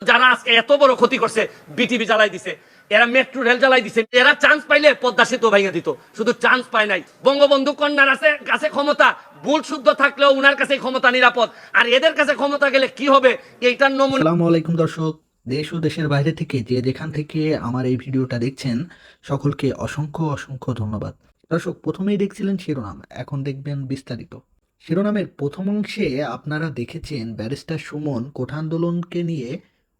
যারা আজকে এত বড় ক্ষতি করছে, বিটিভি জ্বালাই দিছে, এরা মেট্রো রেল জ্বালাই দিছে, এরা চান্স পাইলে পদ্মা সেতু ভাঙিয়ে দিত, শুধু চান্স পায় নাই। বঙ্গবন্ধু কন্যার কাছে ক্ষমতা ভুল শুদ্ধ থাকলেও উনার কাছে ক্ষমতা নিরাপদ, আর এদের কাছে ক্ষমতা গেলে কি হবে এইটার নমুনা। আসসালামু আলাইকুম দর্শক, দেশ ও দেশের বাইরে থেকে যে যেখান থেকে আমার এই ভিডিওটা দেখছেন সকলকে অসংখ্য অসংখ্য ধন্যবাদ। দর্শক, প্রথমেই দেখছিলেন শিরোনাম, এখন দেখবেন বিস্তারিত। শিরোনামের প্রথম অংশে আপনারা দেখেছেন ব্যারিস্টার সুমন কোঠা আন্দোলনকে নিয়ে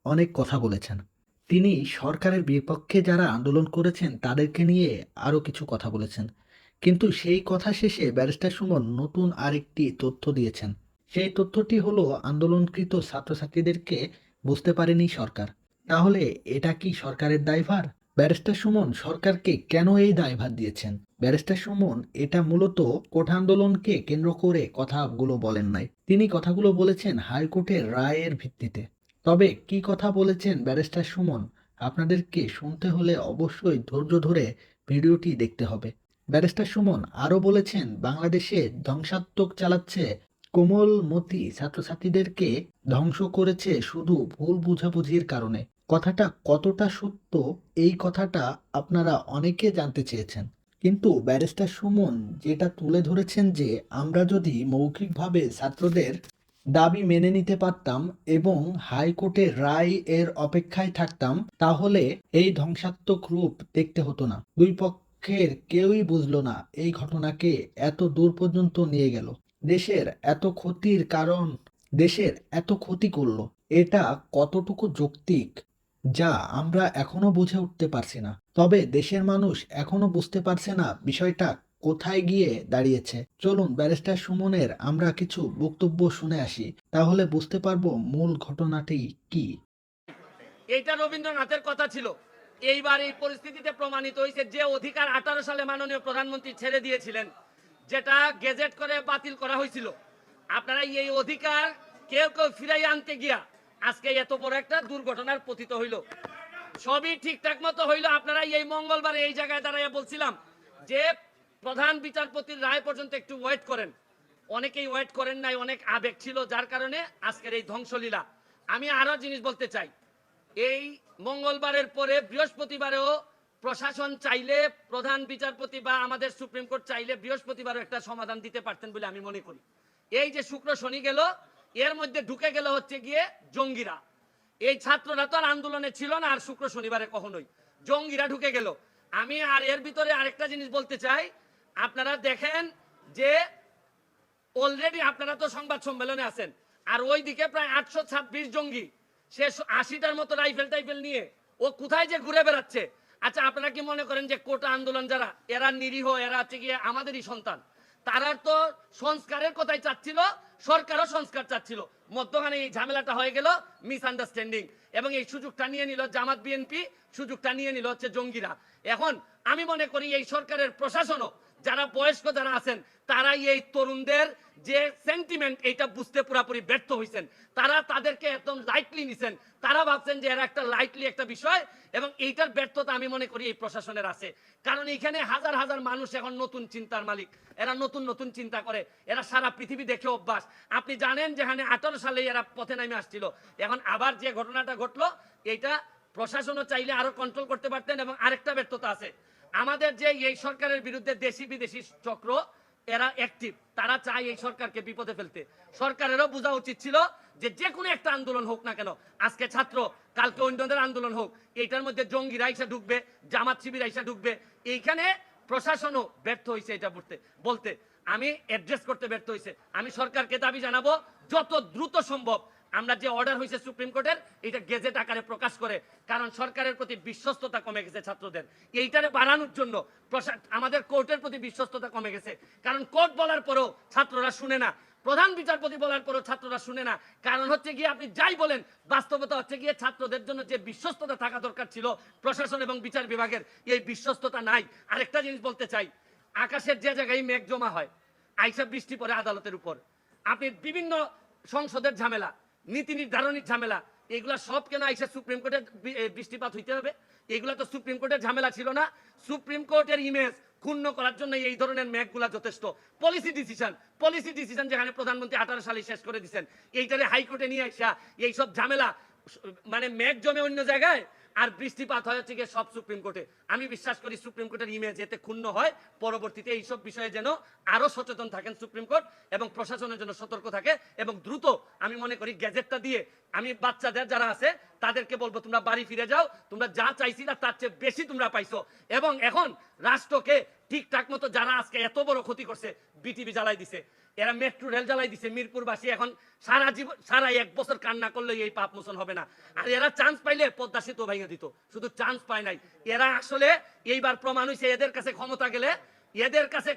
অনেক কথা বলেছেন। তিনি সরকারের বিপক্ষে যারা আন্দোলন করেছেন তাদেরকে নিয়ে আরও কিছু কথা বলেছেন, কিন্তু সেই কথা শেষে ব্যারিস্টার সুমন নতুন আরেকটি তথ্য দিয়েছেন। সেই তথ্যটি হলো আন্দোলনকৃত ছাত্রছাত্রীদেরকে বুঝতে পারেনি সরকার। তাহলে এটা কি সরকারের দায়ভার? ব্যারিস্টার সুমন সরকারকে কেন এই দায়ভার দিয়েছেন? ব্যারিস্টার সুমন এটা মূলত কোঠা আন্দোলনকে কেন্দ্র করে কথাগুলো বলেন নাই, তিনি কথাগুলো বলেছেন হাইকোর্টের রায়ের ভিত্তিতে। তবে কি কথা বলেছেন ব্যারিস্টার সুমন আপনাদেরকে শুনতে হলে অবশ্যই ধৈর্য ধরে ভিডিওটি দেখতে হবে। ব্যারিস্টার সুমন আরও বলেছেন বাংলাদেশে ধ্বংসাত্মক চালাচ্ছে কোমলমতি ছাত্রছাত্রীদেরকে ধ্বংস করেছে শুধু ভুল বুঝাবুঝির কারণে। কথাটা কতটা সত্য এই কথাটা আপনারা অনেকে জানতে চেয়েছেন, কিন্তু ব্যারিস্টার সুমন যেটা তুলে ধরেছেন যে আমরা যদি মৌখিকভাবে ছাত্রদের দাবি মেনে নিতে পারতাম এবং হাইকোর্টের রায় এর অপেক্ষায় থাকতাম তাহলে এই ধ্বংসাত্মক রূপ দেখতে হতো না। দুই পক্ষের কেউই বুঝলো না এই ঘটনাকে এত দূর পর্যন্ত নিয়ে গেল, দেশের এত ক্ষতির কারণ, দেশের এত ক্ষতি করলো। এটা কতটুকু যৌক্তিক যা আমরা এখনো বুঝে উঠতে পারছি না। তবে দেশের মানুষ এখনো বুঝতে পারছে না বিষয়টা কোথায় গিয়ে দাঁড়িয়েছে। চলুন ব্যারিস্টার সুমনের আমরা কিছু বক্তব্য শুনে আসি, তাহলে বুঝতে পারবো মূল ঘটনাটি কি। এইটা রবীন্দ্রনাথের কথা ছিল। এইবার এই পরিস্থিতিতে প্রমাণিত হয়েছে যে অধিকার 18 সালে মাননীয় প্রধানমন্ত্রী ছেড়ে দিয়েছিলেন, যেটা গেজেট করে বাতিল করা হয়েছিল, আপনারা এই অধিকার কেউ কেউ ফিরাই আনতে গিয়া আজকে এত বড় একটা দুর্ঘটনার পতিত হইল। সবই ঠিকঠাক মতো হইল। আপনারা এই মঙ্গলবার এই জায়গায় দাঁড়িয়ে বলছিলাম যে প্রধান বিচারপতির রায় পর্যন্ত একটু ওয়েট করেন। অনেকেই ওয়েট করেন নাই, অনেক আবেগ ছিল, যার কারণে আজকের এই ধ্বংসলীলা। আমি আরো জিনিস বলতে চাই, এই মঙ্গলবারের পরে বৃহস্পতিবারেও প্রশাসন চাইলে, প্রধান বিচারপতি বা আমাদের সুপ্রিম কোর্ট চাইলে বৃহস্পতিবারও একটা সমাধান দিতে পারতেন বলে আমি মনে করি। এই যে শুক্র শনি গেল, এর মধ্যে ঢুকে গেল হচ্ছে গিয়ে জঙ্গিরা। এই ছাত্ররা তো আর আন্দোলনে ছিল না আর শুক্র শনিবারে কখনোই, জঙ্গিরা ঢুকে গেল। আমি আর এর ভিতরে আরেকটা জিনিস বলতে চাই, আপনারা দেখেন যে অলরেডি আপনারা তো সংবাদ সম্মেলনে আছেন, আর ওইদিকে প্রায় 826 জঙ্গি, সে 80টার মতো রাইফেল টাইফেল নিয়ে ও কোথায় যে ঘুরে বেড়াচ্ছে। আচ্ছা, আপনারা কি মনে করেন যে কোটা আন্দোলন যারা, এরা নিরীহ, এরা হচ্ছে গিয়ে আমাদেরই সন্তান? তারা তো সংস্কারের কথাই চাচ্ছিল, সরকারও সংস্কার চাচ্ছিল, মধ্যখানে এই ঝামেলাটা হয়ে গেল, মিসআন্ডারস্ট্যান্ডিং, এবং এই সুযোগটা নিয়ে নিল জামাত বিএনপি, সুযোগটা নিয়ে নিল হচ্ছে জঙ্গিরা। এখন আমি মনে করি এই সরকারের প্রশাসনও, যারা বয়স্ক যারা আছেন, তারাই এই তরুণদের যে সেন্টিমেন্ট এটা বুঝতে পুরোপুরি ব্যর্থ হয়েছেন। তারা তাদেরকে একদম লাইটলি নিছেন, তারা ভাবছেন যে এরা একটা লাইটলি একটা বিষয়, এবং এইটার ব্যর্থতা আমি মনে করি এই প্রশাসনের আছে। কারণ এখানে হাজার হাজার মানুষ এখন নতুন চিন্তার মালিক, এরা নতুন নতুন চিন্তা করে, এরা সারা পৃথিবী দেখে অভ্যাস। আপনি জানেন যেখানে 18 সালে এরা পথে নামে আসছিল, এখন আবার যে ঘটনাটা ঘটলো, এইটা প্রশাসনও চাইলে আরো কন্ট্রোল করতে পারতেন। এবং আরেকটা ব্যর্থতা আছে, আমাদের যে এই সরকারের বিরুদ্ধে দেশি বিদেশি চক্র, এরা অ্যাক্টিভ, তারা চায় এই সরকারকে বিপদে ফেলতে। সরকারেরও বোঝা উচিত ছিল যে যে কোনো একটা আন্দোলন হোক না কেন, আজকে ছাত্র, কালকে অন্যদের আন্দোলন হোক, এইটার মধ্যে জঙ্গিরা এসে ঢুকবে, জামাত শিবির এসে ঢুকবে। এইখানে প্রশাসনও ব্যর্থ হয়েছে এটা বলতে, আমি অ্যাড্রেস করতে ব্যর্থ হয়েছে। আমি সরকারকে দাবি জানাবো যত দ্রুত সম্ভব আমরা যে অর্ডার হয়েছে সুপ্রিম কোর্টের, এটা গেজেট আকারে প্রকাশ করে, কারণ সরকারের প্রতি বিশ্বস্ততা কমে গেছে ছাত্রদের। এইটারে বাড়ানোর জন্য আমাদের কোর্টের প্রতি বিশ্বস্ততা কমে গেছে, কারণ কোর্ট বলার পরেও ছাত্ররা শুনে না, প্রধান বিচারপতি বলার পরেও ছাত্ররা শুনে না। কারণ হচ্ছে গিয়ে আপনি যাই বলেন, বাস্তবতা হচ্ছে গিয়ে ছাত্রদের জন্য যে বিশ্বস্ততা থাকা দরকার ছিল প্রশাসন এবং বিচার বিভাগের, এই বিশ্বস্ততা নাই। আরেকটা জিনিস বলতে চাই, আকাশের যে জায়গায় মেঘ জমা হয়, আইসা বৃষ্টি পড়ে আদালতের উপর। আপনি বিভিন্ন সংসদের ঝামেলা, নীতি নির্ধারণের ঝামেলা, এগুলা সব কেন আইসা সুপ্রিম কোর্টের বৃষ্টিপাত হইতে হবে? এগুলা তো সুপ্রিম কোর্টের ঝামেলা ছিল না। সুপ্রিম কোর্টের ইমেজ ক্ষুণ্ণ করার জন্য এই ধরনের মেঘগুলা যথেষ্ট। পলিসি ডিসিশন যেখানে প্রধানমন্ত্রী 18 সালে শেষ করে দিচ্ছেন, এইটারে হাইকোর্টে নিয়ে আসা এইসব ঝামেলা মানে মেঘ জমে অন্য জায়গায় আর বৃষ্টিপাত হয় হচ্ছে গিয়ে সব সুপ্রিম কোর্টে। আমি বিশ্বাস করি সুপ্রিম কোর্টের ইমেজ এতে ক্ষুণ্ণ হয়, পরবর্তীতে এইসব বিষয়ে যেন আরো সচেতন থাকেন সুপ্রিম কোর্ট এবং প্রশাসনের জন্য সতর্ক থাকে এবং দ্রুত আমি মনে করি গ্যাজেটটা দিয়ে আমি বাচ্চাদের যারা আছে তাদেরকে বলবো তোমরা বাড়ি ফিরে যাও, তোমরা যা চাইছিলা তার চেয়ে বেশি তোমরা পাইছো এবং এখন রাষ্ট্রকে ঠিকঠাক মতো যারা আজকে এত বড় ক্ষতি করছে, বিটিভি জ্বালাই দিছে, এরা মেট্রো রেল জ্বালাই দিছে, মিরপুরবাসী এখন সারা জীবন সারা 1 বছর কান্না করলে এই পাপ মোচন হবে না। আর এরা চান্স পাইলে পদ্মা সেতু ভেঙে দিত, শুধু চান্স পায় নাই। এরা আসলে এইবার প্রমাণ হয়েছে এদের কাছে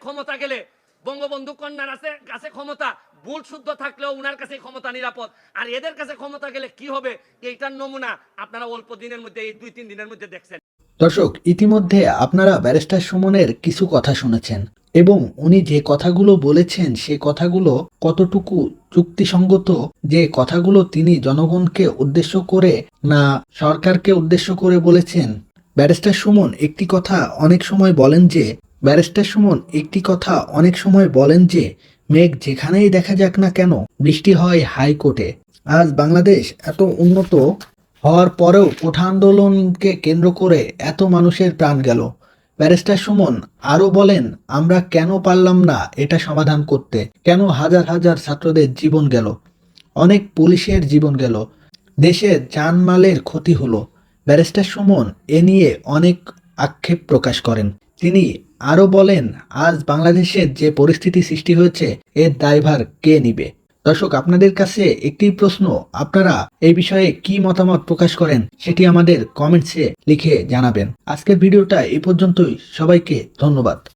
ক্ষমতা গেলে বঙ্গবন্ধু কন্যার কাছে ক্ষমতা ভুল শুদ্ধ থাকলেও উনার কাছে ক্ষমতা নিরাপদ, আর এদের কাছে ক্ষমতা গেলে কি হবে এইটার নমুনা আপনারা অল্প দিনের মধ্যে, এই 2-3 দিনের মধ্যে দেখছেন। দর্শক, ইতিমধ্যে আপনারা ব্যারিস্টার সুমনের কিছু কথা শুনেছেন এবং উনি যে কথাগুলো বলেছেন সে কথাগুলো কতটুকু যুক্তিসঙ্গত, যে কথাগুলো তিনি জনগণকে উদ্দেশ্য করে না সরকারকে উদ্দেশ্য করে বলেছেন। ব্যারিস্টার সুমন একটি কথা অনেক সময় বলেন যে মেঘ যেখানেই দেখা যাক না কেন বৃষ্টি হয় হাইকোর্টে। আজ বাংলাদেশ এত উন্নত হওয়ার পরেও কোঠা আন্দোলনকে কেন্দ্র করে এত মানুষের প্রাণ গেল। ব্যারিস্টার সুমন আরও বলেন, আমরা কেন পারলাম না এটা সমাধান করতে, কেন হাজার হাজার ছাত্রদের জীবন গেল, অনেক পুলিশের জীবন গেল, দেশের জানমালের ক্ষতি হলো। ব্যারিস্টার সুমন এ নিয়ে অনেক আক্ষেপ প্রকাশ করেন। তিনি আরও বলেন, আজ বাংলাদেশের যে পরিস্থিতি সৃষ্টি হয়েছে এর দায়ভার কে নিবে? দর্শক, আপনাদের কাছে একটি প্রশ্ন, আপনারা এই বিষয়ে কি মতামত প্রকাশ করেন সেটি আমাদের কমেন্টসে লিখে জানাবেন। আজকের ভিডিওটা এই পর্যন্তই, সবাইকে ধন্যবাদ।